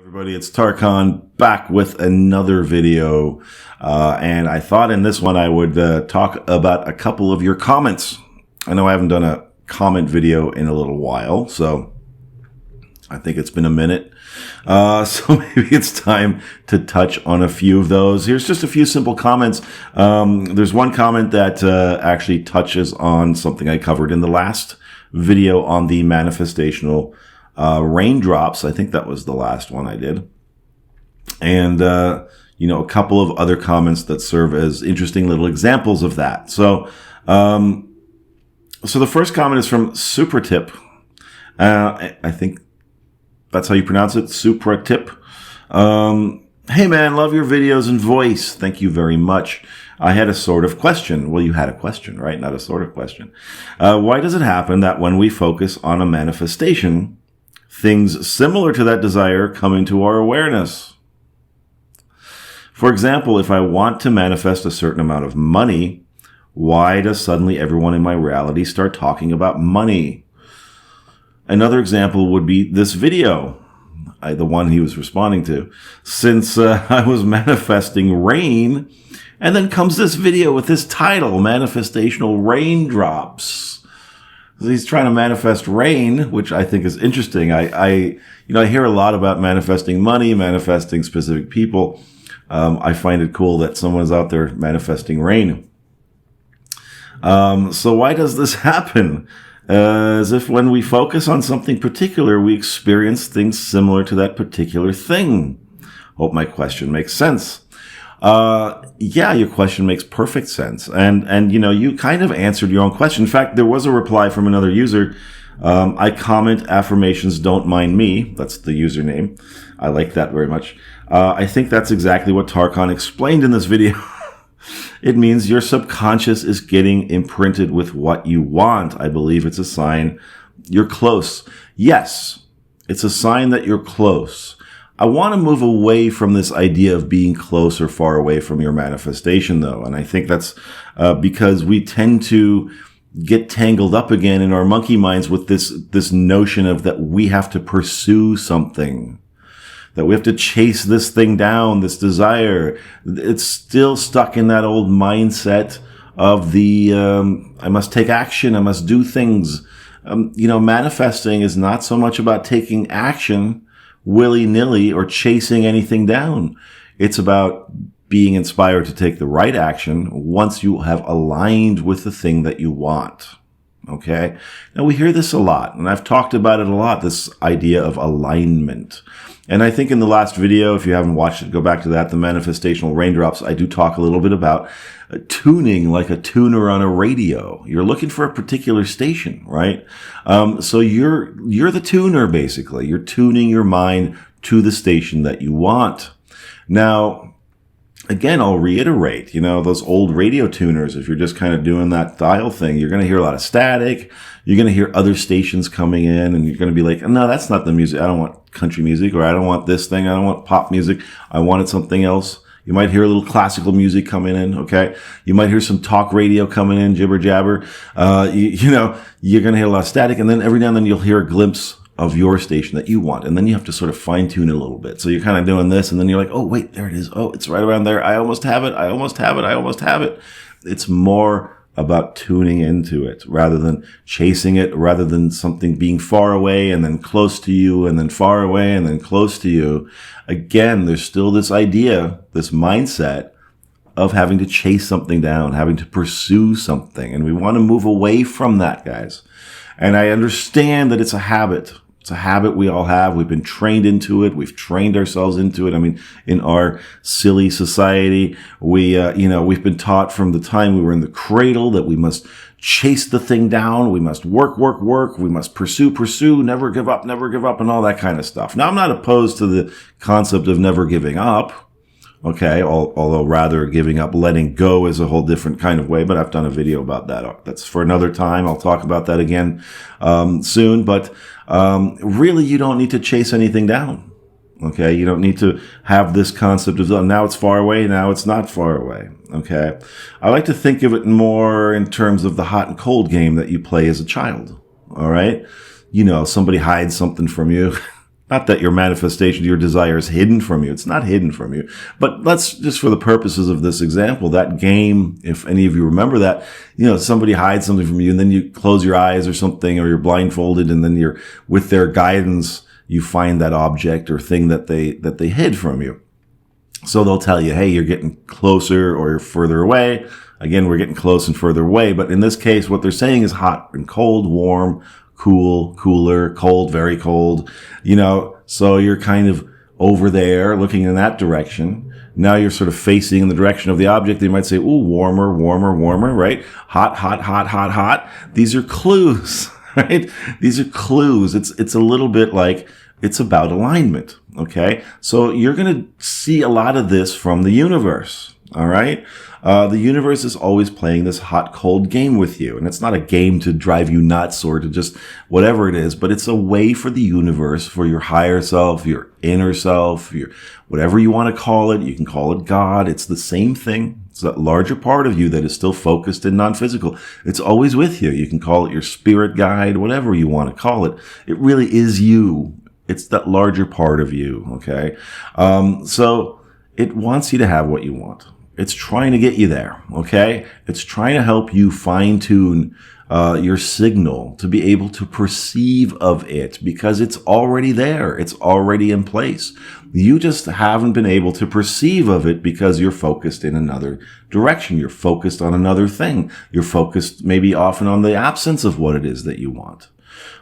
Everybody, it's Tarkan back with another video, and I thought in this one I would talk about a couple of your comments. I know I haven't done a comment video in a little while, so I think it's been a minute. So maybe it's time to touch on a few of those. Here's just a few simple comments. There's one comment that actually touches on something I covered in the last video on the manifestational raindrops. I think that was the last one I did. And, a couple of other comments that serve as interesting little examples of that. So the first comment is from 𝗙ecie𝗿 𝗖𝗍. I think that's how you pronounce it, 𝗙ecie𝗿. Hey man, love your videos and voice. Thank you very much. I had a sort of question. Well, you had a question, right? Not a sort of question. Why does it happen that when we focus on a manifestation, things similar to that desire come into our awareness? For example, if I want to manifest a certain amount of money, why does suddenly everyone in my reality start talking about money? Another example would be this video, the one he was responding to. Since I was manifesting rain, and then comes this video with this title, Manifestational Raindrops. He's trying to manifest rain, which I think is interesting. I hear a lot about manifesting money, manifesting specific people. I find it cool that someone is out there manifesting rain. So why does this happen? As if when we focus on something particular, we experience things similar to that particular thing. Hope my question makes sense. Yeah, your question makes perfect sense. And you kind of answered your own question. In fact, there was a reply from another user. I comment affirmations don't mind me. That's the username. I like that very much. I think that's exactly what Tarkan explained in this video. It means your subconscious is getting imprinted with what you want. I believe it's a sign you're close. Yes, it's a sign that you're close. I want to move away from this idea of being close or far away from your manifestation, though. And I think that's because we tend to get tangled up again in our monkey minds with this notion of that we have to pursue something, that we have to chase this thing down, this desire. It's still stuck in that old mindset of the I must take action, I must do things. Manifesting is not so much about taking action willy-nilly or chasing anything down. It's about being inspired to take the right action once you have aligned with the thing that you want. Okay? Now we hear this a lot, and I've talked about it a lot, this idea of alignment. And I think in the last video, if you haven't watched it, go back to that, the manifestational raindrops, I do talk a little bit about tuning like a tuner on a radio. You're looking for a particular station, right? So you're the tuner, basically. You're tuning your mind to the station that you want. Now, again, I'll reiterate, those old radio tuners, if you're just kind of doing that dial thing, you're going to hear a lot of static. You're going to hear other stations coming in, and you're going to be like, no, that's not the music. I don't want country music, or I don't want this thing. I don't want pop music. I wanted something else. You might hear a little classical music coming in, okay? You might hear some talk radio coming in, jibber jabber. You're going to hear a lot of static, and then every now and then you'll hear a glimpse of your station that you want. And then you have to sort of fine tune it a little bit. So you're kind of doing this, and then you're like, oh, wait, there it is. Oh, it's right around there. I almost have it. I almost have it. I almost have it. It's more about tuning into it rather than chasing it, rather than something being far away and then close to you and then far away and then close to you. Again, there's still this idea, this mindset of having to chase something down, having to pursue something. And we want to move away from that, guys. And I understand that it's a habit. It's a habit we all have. We've been trained into it. We've trained ourselves into it. I mean, in our silly society, we've been taught from the time we were in the cradle that we must chase the thing down. We must work. We must pursue, never give up, and all that kind of stuff. Now, I'm not opposed to the concept of never giving up. Okay, although rather giving up, letting go is a whole different kind of way, but I've done a video about that. That's for another time. I'll talk about that again soon, but really you don't need to chase anything down. Okay, you don't need to have this concept of now it's far away, now it's not far away. Okay, I like to think of it more in terms of the hot and cold game that you play as a child. All right, somebody hides something from you. Not that your manifestation, your desire is hidden from you. It's not hidden from you. But let's just, for the purposes of this example, that game, if any of you remember that, somebody hides something from you and then you close your eyes or something, or you're blindfolded, and then you're, with their guidance, you find that object or thing that they hid from you. So they'll tell you, hey, you're getting closer or you're further away. Again, we're getting close and further away. But in this case, what they're saying is hot and cold, warm, cool, cooler, cold, very cold, so you're kind of over there looking in that direction. Now you're sort of facing in the direction of the object. They might say, ooh, warmer, warmer, warmer, right? Hot, hot, hot, hot, hot. These are clues, right? These are clues. It's a little bit like it's about alignment. Okay. So you're going to see a lot of this from the universe. All right. The universe is always playing this hot, cold game with you. And it's not a game to drive you nuts or to just whatever it is, but it's a way for the universe, for your higher self, your inner self, your whatever you want to call it. You can call it God. It's the same thing. It's that larger part of you that is still focused and non-physical. It's always with you. You can call it your spirit guide, whatever you want to call it. It really is you. It's that larger part of you. Okay. So it wants you to have what you want. It's trying to get you there, okay? It's trying to help you fine-tune your signal to be able to perceive of it, because it's already there. It's already in place. You just haven't been able to perceive of it because you're focused in another direction. You're focused on another thing. You're focused maybe often on the absence of what it is that you want.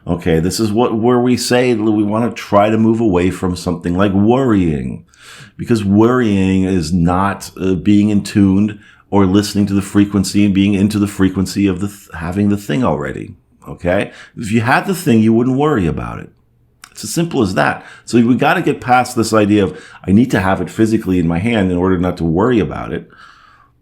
Okay, this is where we say we want to try to move away from something like worrying. Because worrying is not being in tune or listening to the frequency and being into the frequency of having the thing already. Okay? If you had the thing, you wouldn't worry about it. It's as simple as that. So we got to get past this idea of I need to have it physically in my hand in order not to worry about it.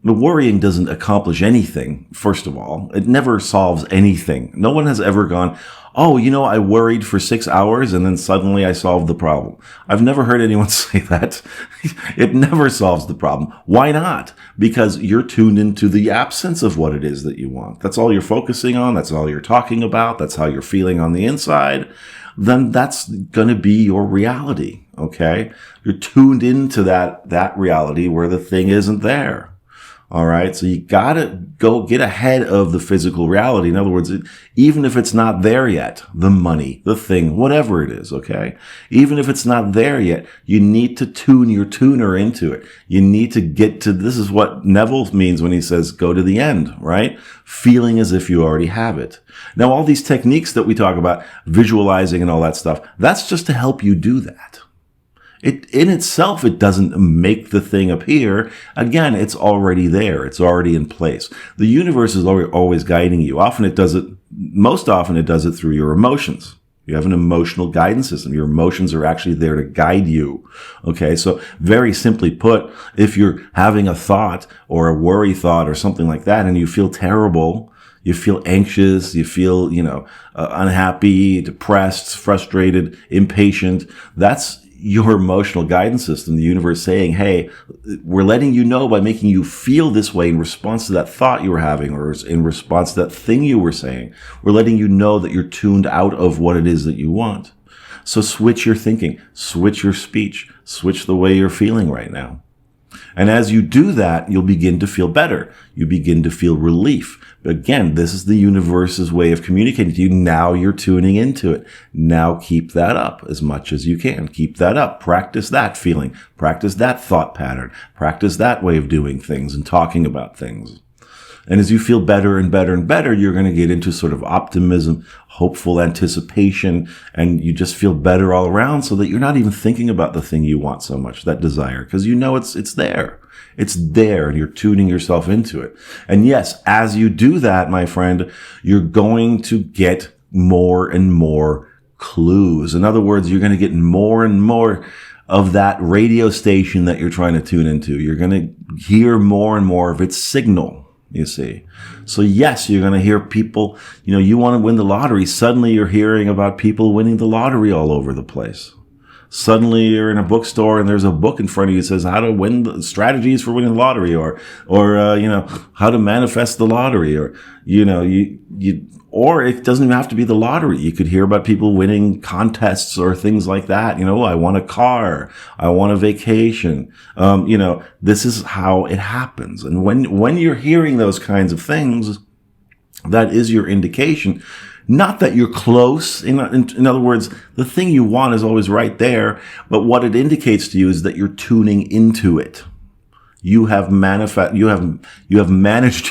But worrying doesn't accomplish anything, first of all. It never solves anything. No one has ever gone, oh, I worried for 6 hours and then suddenly I solved the problem. I've never heard anyone say that. It never solves the problem. Why not? Because you're tuned into the absence of what it is that you want. That's all you're focusing on. That's all you're talking about. That's how you're feeling on the inside. Then that's going to be your reality. Okay. You're tuned into that reality where the thing isn't there. All right. So you got to go get ahead of the physical reality. In other words, even if it's not there yet, the money, the thing, whatever it is. Okay. Even if it's not there yet, you need to tune your tuner into it. You need to get to, this is what Neville means when he says, go to the end, right? Feeling as if you already have it. Now, all these techniques that we talk about, visualizing and all that stuff, that's just to help you do that. In itself, it doesn't make the thing appear. Again, it's already there. It's already in place. The universe is always guiding you. Most often it does it through your emotions. You have an emotional guidance system. Your emotions are actually there to guide you. Okay. So very simply put, if you're having a thought or a worry thought or something like that, and you feel terrible, you feel anxious, you feel, unhappy, depressed, frustrated, impatient, that's your emotional guidance system, the universe saying, hey, we're letting you know by making you feel this way in response to that thought you were having or in response to that thing you were saying. We're letting you know that you're tuned out of what it is that you want. So switch your thinking, switch your speech, switch the way you're feeling right now. And as you do that, you'll begin to feel better. You begin to feel relief. Again, this is the universe's way of communicating to you. Now you're tuning into it. Now keep that up as much as you can. Keep that up. Practice that feeling. Practice that thought pattern. Practice that way of doing things and talking about things. And as you feel better and better and better, you're going to get into sort of optimism, hopeful anticipation, and you just feel better all around so that you're not even thinking about the thing you want so much, that desire, because you know it's there. It's there and you're tuning yourself into it. And yes, as you do that, my friend, you're going to get more and more clues. In other words, you're going to get more and more of that radio station that you're trying to tune into. You're going to hear more and more of its signal, you see. So yes, you're going to hear people, you want to win the lottery. Suddenly you're hearing about people winning the lottery all over the place. Suddenly you're in a bookstore and there's a book in front of you that says how to win the strategies for winning the lottery, or how to manifest the lottery, or, or it doesn't even have to be the lottery. You could hear about people winning contests or things like that. I want a car. I want a vacation. This is how it happens. And when you're hearing those kinds of things, that is your indication. Not that you're close. In other words, the thing you want is always right there. But what it indicates to you is that you're tuning into it. You have managed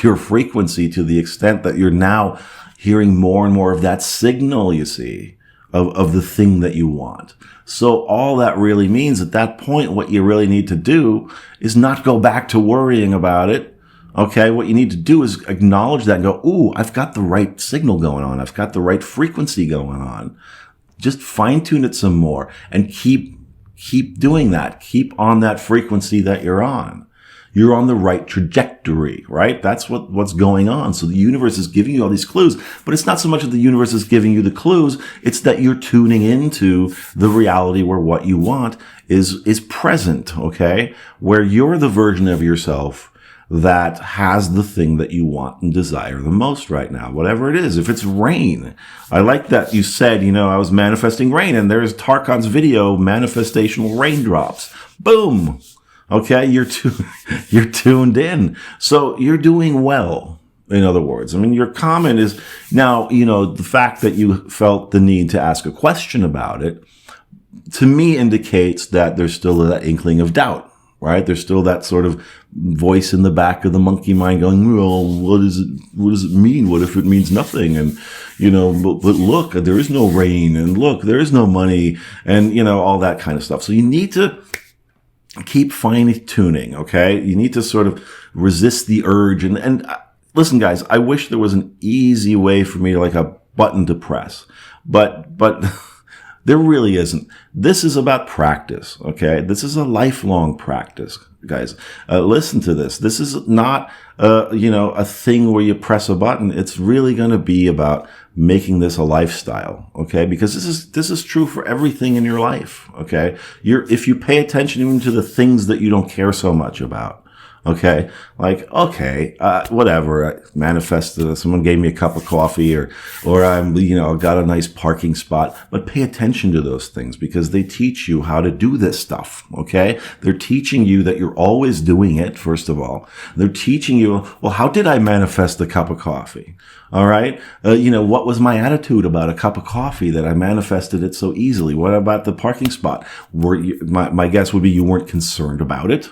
your frequency to the extent that you're now hearing more and more of that signal, you see, of the thing that you want. So all that really means at that point, what you really need to do is not go back to worrying about it. Okay, what you need to do is acknowledge that and go, ooh, I've got the right signal going on. I've got the right frequency going on. Just fine tune it some more and keep doing that. Keep on that frequency that you're on. You're on the right trajectory, right? That's what's going on. So the universe is giving you all these clues, but it's not so much that the universe is giving you the clues. It's that you're tuning into the reality where what you want is present, okay? Where you're the version of yourself that has the thing that you want and desire the most right now, whatever it is. If it's rain, I like that you said, I was manifesting rain, and there's Tarkan's video, manifestational raindrops. Boom. Okay. You're tuned in. So you're doing well. In other words, your comment is now, the fact that you felt the need to ask a question about it, to me indicates that there's still that inkling of doubt. Right? There's still that sort of voice in the back of the monkey mind going, well, what does it mean? What if it means nothing? And, but look, there is no rain, and look, there is no money, and, all that kind of stuff. So you need to keep fine tuning. Okay. You need to sort of resist the urge. And listen, guys, I wish there was an easy way for me, like a button to press, but there really isn't. This is about practice, okay? This is a lifelong practice, guys. Listen to this. This is not, a thing where you press a button. It's really going to be about making this a lifestyle, okay? Because this is true for everything in your life, okay? If you pay attention even to the things that you don't care so much about, okay, like, okay, whatever, I manifested, someone gave me a cup of coffee, or I'm, got a nice parking spot, but pay attention to those things because they teach you how to do this stuff, okay? They're teaching you that you're always doing it, first of all. They're teaching you, well, how did I manifest the cup of coffee? All right. What was my attitude about a cup of coffee that I manifested it so easily? What about the parking spot? My guess would be you weren't concerned about it.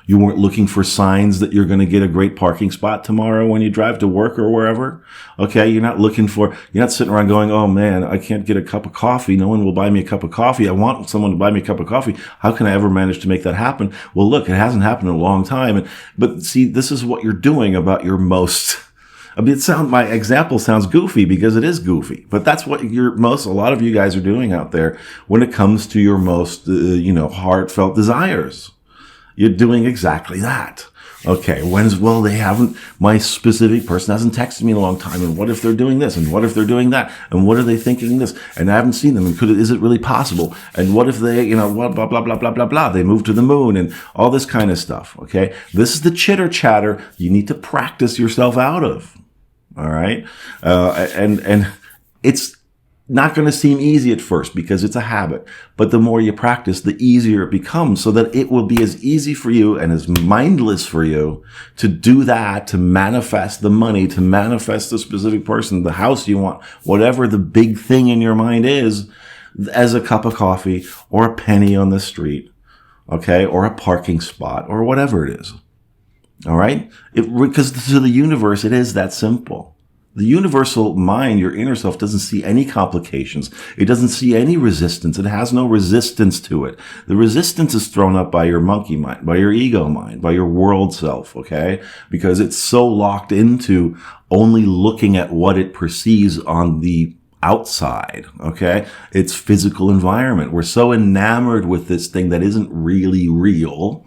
You weren't looking for signs that you're going to get a great parking spot tomorrow when you drive to work or wherever. Okay. You're not sitting around going, oh man, I can't get a cup of coffee. No one will buy me a cup of coffee. I want someone to buy me a cup of coffee. How can I ever manage to make that happen? Well, look, it hasn't happened in a long time. But see, this is what you're doing about your most, my example sounds goofy because it is goofy, but that's what a lot of you guys are doing out there when it comes to your most, heartfelt desires. You're doing exactly that. Okay. My specific person hasn't texted me in a long time. And what if they're doing this? And what if they're doing that? And what are they thinking this? And I haven't seen them. And is it really possible? And what if they, blah, blah, blah, blah, blah, blah, blah. They moved to the moon and all this kind of stuff. Okay. This is the chitter chatter you need to practice yourself out of. All right. And it's not going to seem easy at first because it's a habit, but the more you practice, the easier it becomes, so that it will be as easy for you and as mindless for you to do that, to manifest the money, to manifest the specific person, the house you want, whatever the big thing in your mind is, as a cup of coffee or a penny on the street, okay, or a parking spot or whatever it is. All right? Because to the universe, it is that simple. The universal mind, your inner self, doesn't see any complications. It doesn't see any resistance. It has no resistance to it. The resistance is thrown up by your monkey mind, by your ego mind, by your world self, okay? Because it's so locked into only looking at what it perceives on the outside, okay? Its physical environment. We're so enamored with this thing that isn't really real,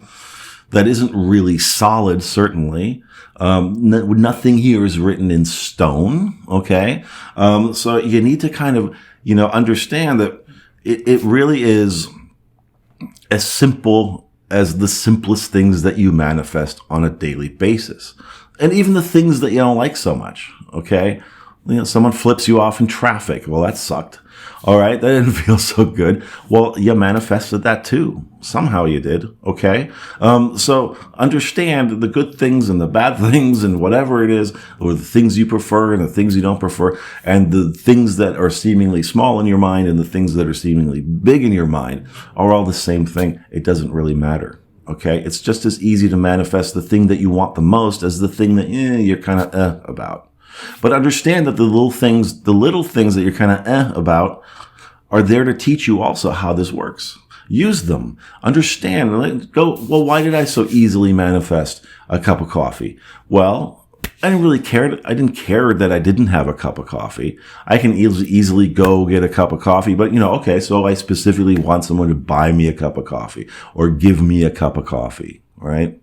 that isn't really solid, certainly. Nothing here is written in stone. Okay. So you need to kind of, understand that it really is as simple as the simplest things that you manifest on a daily basis. And even the things that you don't like so much, okay? Someone flips you off in traffic. Well, that sucked. All right, that didn't feel so good. Well, you manifested that too. Somehow you did, okay? So understand the good things and the bad things and whatever it is, or the things you prefer and the things you don't prefer, and the things that are seemingly small in your mind and the things that are seemingly big in your mind are all the same thing. It doesn't really matter. Okay, it's just as easy to manifest the thing that you want the most as the thing that you're kind of about. But understand that the little things that you're kind of about are there to teach you also how this works. Use them. Understand. Go, well, why did I so easily manifest a cup of coffee? Well, I didn't really care. I didn't care that I didn't have a cup of coffee. I can easily go get a cup of coffee, but okay, so I specifically want someone to buy me a cup of coffee or give me a cup of coffee, right?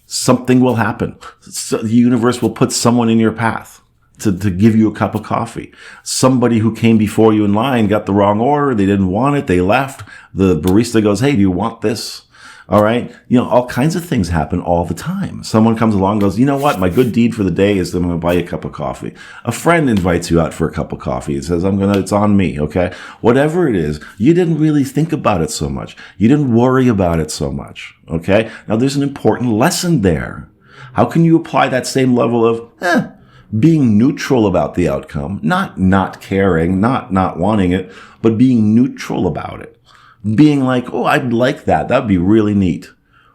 Something will happen. So the universe will put someone in your path to give you a cup of coffee. Somebody who came before you in line got the wrong order. They didn't want it. They left. The barista goes, hey, do you want this? All right. All kinds of things happen all the time. Someone comes along and goes, you know what? My good deed for the day is that I'm going to buy you a cup of coffee. A friend invites you out for a cup of coffee. It says, it's on me. Okay. Whatever it is, you didn't really think about it so much. You didn't worry about it so much. Okay. Now there's an important lesson there. How can you apply that same level of, being neutral about the outcome, not caring, not wanting it, but being neutral about it? Being like, oh, I'd like that. That'd be really neat.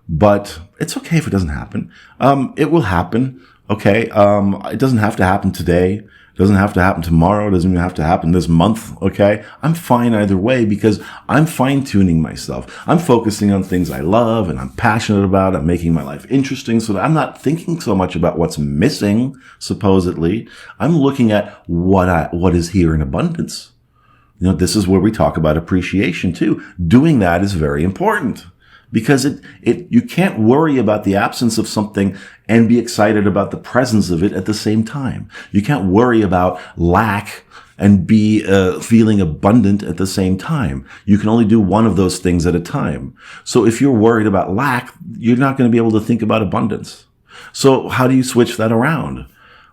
But it's okay if it doesn't happen. It will happen. Okay. It doesn't have to happen today. It doesn't have to happen tomorrow. It doesn't even have to happen this month. Okay. I'm fine either way because I'm fine tuning myself. I'm focusing on things I love and I'm passionate about. I'm making my life interesting so that I'm not thinking so much about what's missing, supposedly. I'm looking at what is here in abundance. This is where we talk about appreciation too. Doing that is very important because you can't worry about the absence of something and be excited about the presence of it at the same time. You can't worry about lack and be feeling abundant at the same time. You can only do one of those things at a time. So if you're worried about lack, you're not going to be able to think about abundance. So how do you switch that around?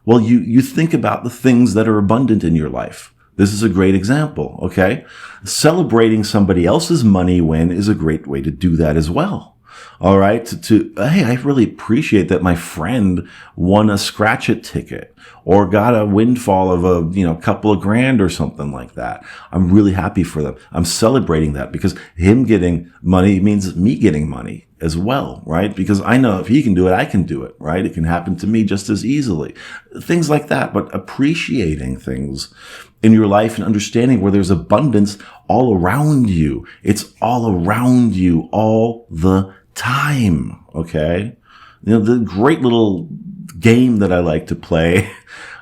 Well, you think about the things that are abundant in your life. This is a great example, okay? Celebrating somebody else's money win is a great way to do that as well. All right. Hey, I really appreciate that my friend won a scratch-it ticket or got a windfall of a, couple of grand or something like that. I'm really happy for them. I'm celebrating that because him getting money means me getting money as well, right? Because I know if he can do it, I can do it, right? It can happen to me just as easily. Things like that, but appreciating things in your life and understanding where there's abundance all around you. It's all around you all the time. Okay. The great little game that I like to play,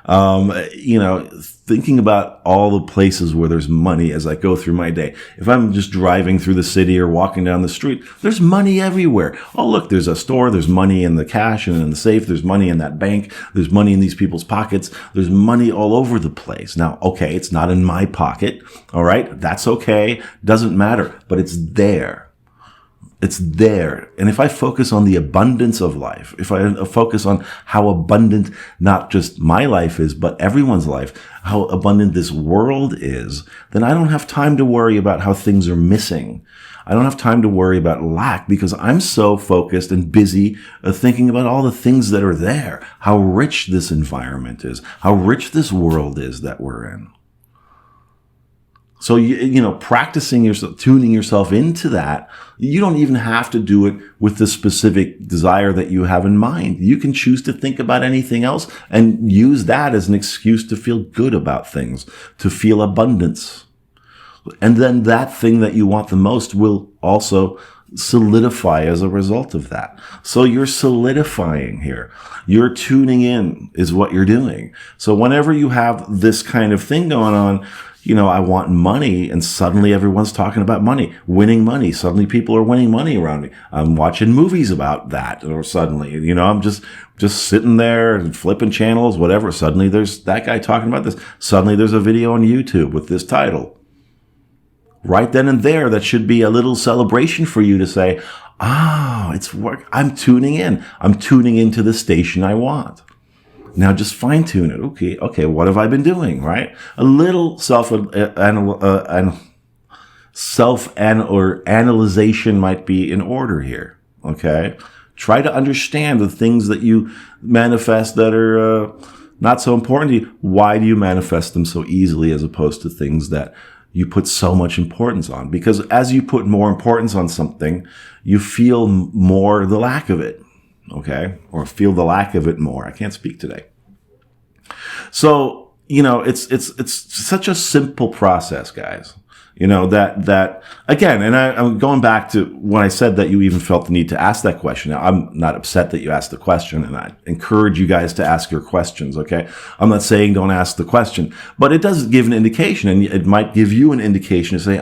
thinking about all the places where there's money as I go through my day. If I'm just driving through the city or walking down the street, there's money everywhere. Oh, look, there's a store. There's money in the cash and in the safe. There's money in that bank. There's money in these people's pockets. There's money all over the place. Now, okay, it's not in my pocket. All right. That's okay. Doesn't matter, but it's there. It's there. And if I focus on the abundance of life, if I focus on how abundant not just my life is, but everyone's life, how abundant this world is, then I don't have time to worry about how things are missing. I don't have time to worry about lack because I'm so focused and busy thinking about all the things that are there, how rich this environment is, how rich this world is that we're in. So, practicing yourself, tuning yourself into that, you don't even have to do it with the specific desire that you have in mind. You can choose to think about anything else and use that as an excuse to feel good about things, to feel abundance. And then that thing that you want the most will also solidify as a result of that. So you're solidifying here. You're tuning in is what you're doing. So whenever you have this kind of thing going on, I want money, and suddenly everyone's talking about money, winning money. Suddenly people are winning money around me. I'm watching movies about that, or suddenly, I'm just sitting there and flipping channels, whatever. Suddenly there's that guy talking about this. Suddenly there's a video on YouTube with this title. right then and there, that should be a little celebration for you to say, it's work. I'm tuning in. I'm tuning into the station I want. Now just fine tune it. Okay, what have I been doing, right? A little self-analyzation might be in order here, okay? Try to understand the things that you manifest that are not so important to you. Why do you manifest them so easily as opposed to things that you put so much importance on? Because as you put more importance on something, you feel more the lack of it, okay? Or feel the lack of it more. I can't speak today. So, it's such a simple process, guys. That again, and I'm going back to when I said that you even felt the need to ask that question. Now, I'm not upset that you asked the question, and I encourage you guys to ask your questions, okay? I'm not saying don't ask the question, but it does give an indication, and it might give you an indication to say,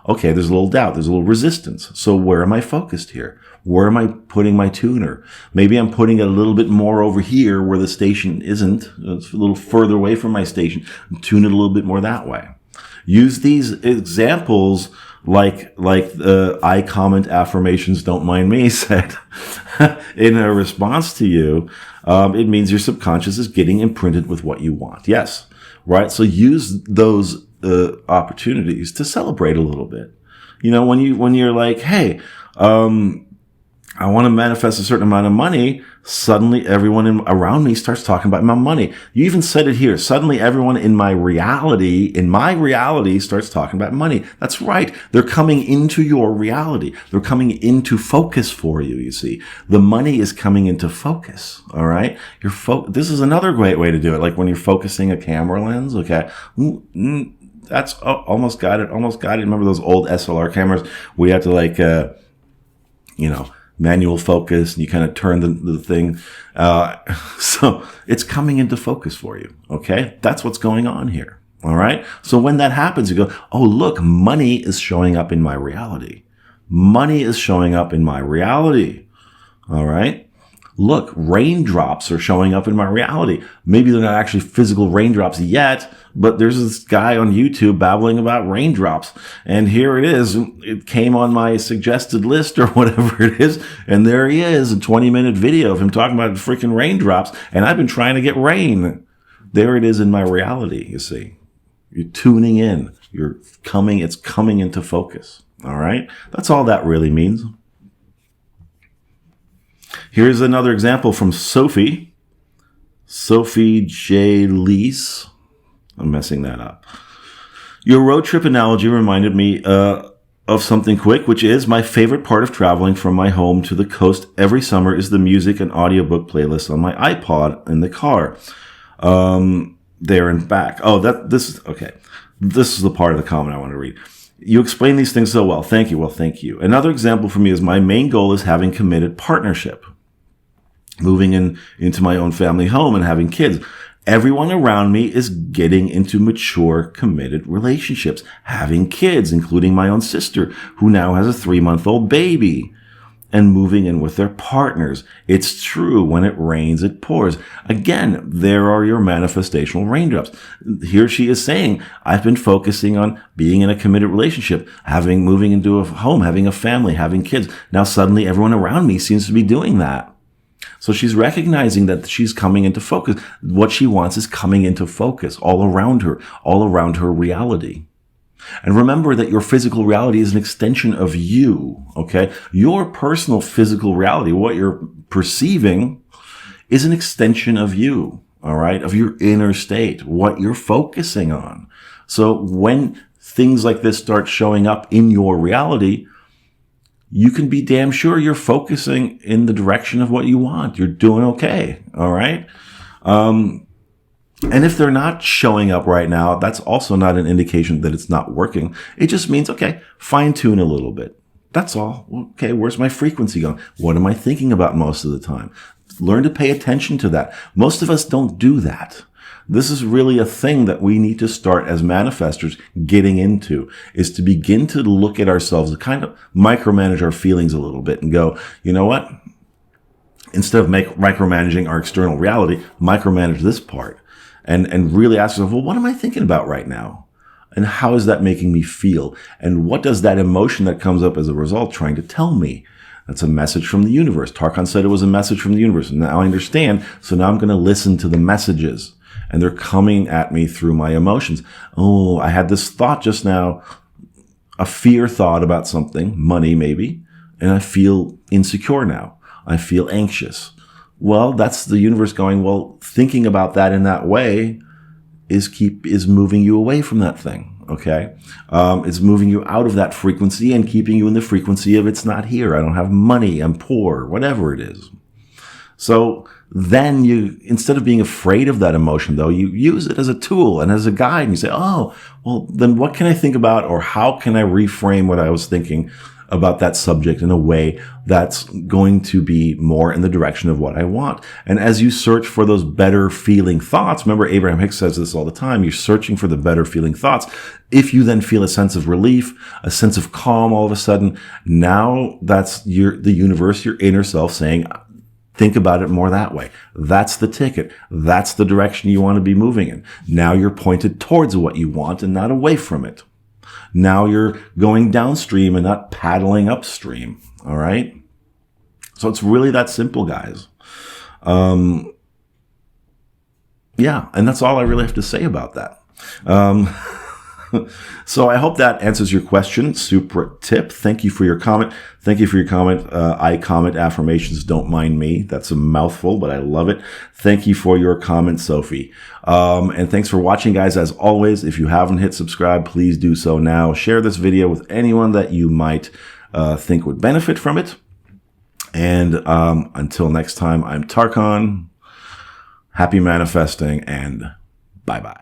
okay, there's a little doubt, there's a little resistance. So where am I focused here? Where am I putting my tuner? Maybe I'm putting it a little bit more over here where the station isn't. It's a little further away from my station. Tune it a little bit more that way. Use these examples like I comment affirmations, don't mind me, said in a response to you. It means your subconscious is getting imprinted with what you want. Yes, right? So use those opportunities to celebrate a little bit. When you're like, hey, I want to manifest a certain amount of money. Suddenly everyone around me starts talking about my money. You even said it here. Suddenly everyone in my reality starts talking about money. That's right. They're coming into your reality. They're coming into focus for you, you see. The money is coming into focus, all right? This is another great way to do it, like when you're focusing a camera lens, okay? That's almost got it. Remember those old SLR cameras? We had to manual focus, and you kind of turn the thing. So it's coming into focus for you. Okay. That's what's going on here. All right. So when that happens, you go, oh, look, money is showing up in my reality. Money is showing up in my reality. All right. Look, raindrops are showing up in my reality. Maybe they're not actually physical raindrops yet, but there's this guy on YouTube babbling about raindrops. And here it is. It came on my suggested list or whatever it is. And there he is, a 20-minute video of him talking about freaking raindrops. And I've been trying to get rain. There it is in my reality, you see. You're tuning in. It's coming into focus. All right? That's all that really means. Here's another example from 𝗪cie J. Lease. I'm messing that up. Your road trip analogy reminded me of something quick, which is my favorite part of traveling from my home to the coast every summer is the music and audiobook playlist on my iPod in the car. There and back. This is the part of the comment I want to read. You explain these things so well. Thank you. Well, thank you. Another example for me is my main goal is having committed partnership. Moving into my own family home and having kids. Everyone around me is getting into mature, committed relationships, having kids, including my own sister, who now has a 3-month-old baby, and moving in with their partners. It's true. When it rains, it pours. Again, there are your manifestational raindrops. Here she is saying, I've been focusing on being in a committed relationship, moving into a home, having a family, having kids. Now suddenly everyone around me seems to be doing that. So she's recognizing that she's coming into focus. What she wants is coming into focus all around her reality. And remember that your physical reality is an extension of you, okay? Your personal physical reality, what you're perceiving, is an extension of you, all right? Of your inner state, what you're focusing on. So when things like this start showing up in your reality, you can be damn sure you're focusing in the direction of what you want. You're doing okay. All right. And if they're not showing up right now, that's also not an indication that it's not working. It just means, okay, fine tune a little bit. That's all. Okay. Where's my frequency going? What am I thinking about most of the time? Learn to pay attention to that. Most of us don't do that. This is really a thing that we need to start as manifestors getting into, is to begin to look at ourselves, to kind of micromanage our feelings a little bit and go, you know what? Instead of micromanaging our external reality, micromanage this part and really ask yourself, well, what am I thinking about right now? And how is that making me feel? And what does that emotion that comes up as a result trying to tell me? That's a message from the universe. Tarkan said it was a message from the universe. And now I understand. So now I'm going to listen to the messages. And they're coming at me through my emotions. Oh, I had this thought just now, a fear thought about something, money maybe, and I feel insecure now. I feel anxious. Well, that's the universe going, well, thinking about that in that way is moving you away from that thing. Okay. It's moving you out of that frequency and keeping you in the frequency of it's not here. I don't have money. I'm poor, whatever it is. So then you, instead of being afraid of that emotion though, you use it as a tool and as a guide and you say, oh, well, then what can I think about, or how can I reframe what I was thinking about that subject in a way that's going to be more in the direction of what I want. And as you search for those better feeling thoughts, remember Abraham Hicks says this all the time, you're searching for the better feeling thoughts. If you then feel a sense of relief, a sense of calm all of a sudden, now that's the universe, your inner self saying, think about it more that way. That's the ticket. That's the direction you want to be moving in. Now you're pointed towards what you want and not away from it. Now you're going downstream and not paddling upstream. All right. So it's really that simple, guys. Yeah. And that's all I really have to say about that. So I hope that answers your question. Super tip. Thank you for your comment. Thank you for your comment. I comment affirmations. Don't mind me. That's a mouthful, but I love it. Thank you for your comment, Sophie. And thanks for watching, guys. As always, if you haven't hit subscribe, please do so now. Share this video with anyone that you might think would benefit from it. And until next time, I'm Tarkan. Happy manifesting and bye-bye.